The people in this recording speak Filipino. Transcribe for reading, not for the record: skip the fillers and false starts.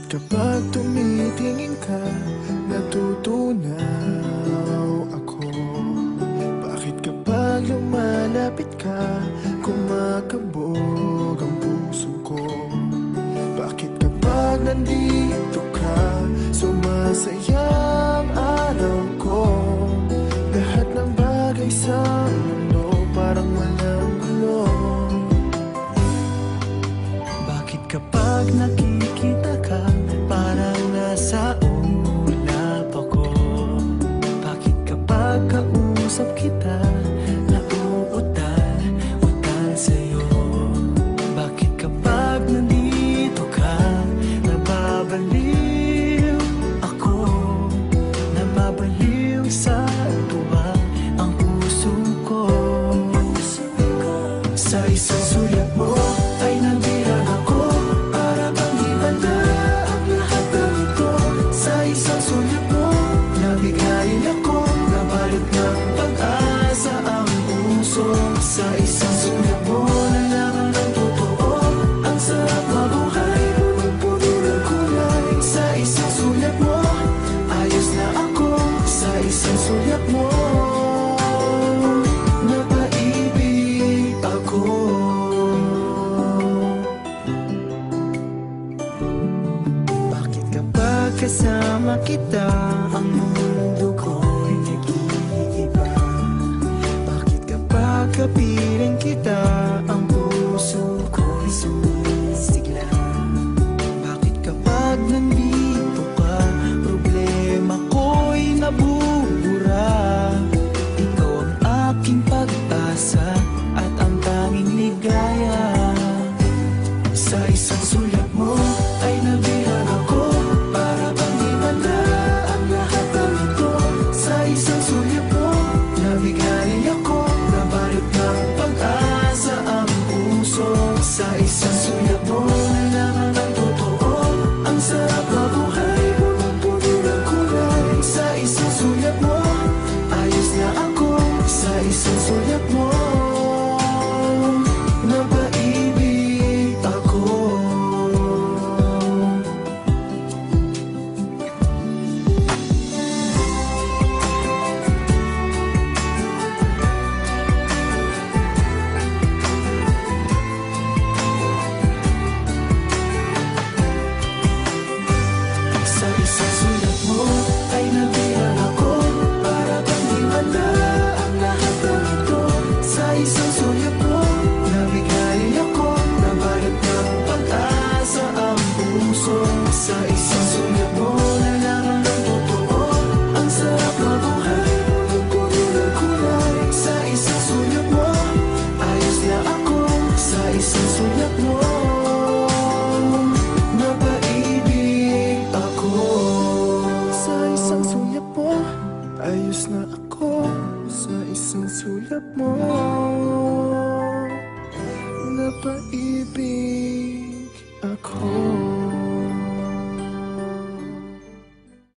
Kapag tumitingin ka, natutunaw ako. Bakit kapag lumalapit ka, kumakabog ang puso ko? Bakit kapag nandito ka, sumasaya ang araw ko? Lahat ng bagay sa mundo parang walang gulo. Bakit kapag nakikita ka, parang nasa ulap ako? Bakit kapag kausap kita, nauutal sa'yo? Bakit kapag nandito ka, nababaliw ako? Nababaliw sa tuwa ang puso ko. Sa isang sulat mo ay nabihag ako, para bang hihanda ang lahat ng ito. Sa isang sulat mo, nabigayin ako, nabalot ng pag-asa ang puso. Sa isang sulat mo, nalaman ng totoo, ang sarap mabuhay, punong-puno ng kulay. Sa isang sulat mo, ayos na ako. Sa isang sulat mo, napaibig ako. Bakit kapag kasama kita, ang mundo ko'y nag-iiba? Bakit kapag kapiling kita, ang puso ko'y sumisigla? Bakit kapag nandito ka, problema ko'y nabubura? Ikaw ang aking pag-asa at ang tanging ligaya. Sa isang sulat mo ay nabihag ako, para bang himanda ang lahat ng ito. Sa isang sulat mo, nabigayin ako, nabalot ng pag-asa ang puso. Sa isang sulat mo, nalaman ng totoo, ang sarap mabuhay, punong-puno ng kulay. Sa isang sulat mo, ayos na ako. Sa isang sulat mo, napaibig ako. Sa isang sulat mo ay nabihag ako, para bang himanda ang lahat ng ito. Sa isang sulat mo, nabigayin ako, nabalot ng pag-asa ang puso. Sa isang sulat mo, nalaman ng totoo, ang sarap mabuhay, punong-puno ng kulay. Sa isang sulat mo, ayos na ako. Sa isang sulat mo, napaibig ako. Sa isang sulat mo, ayos na ako. Sa isang sulat mo, napaibig ako.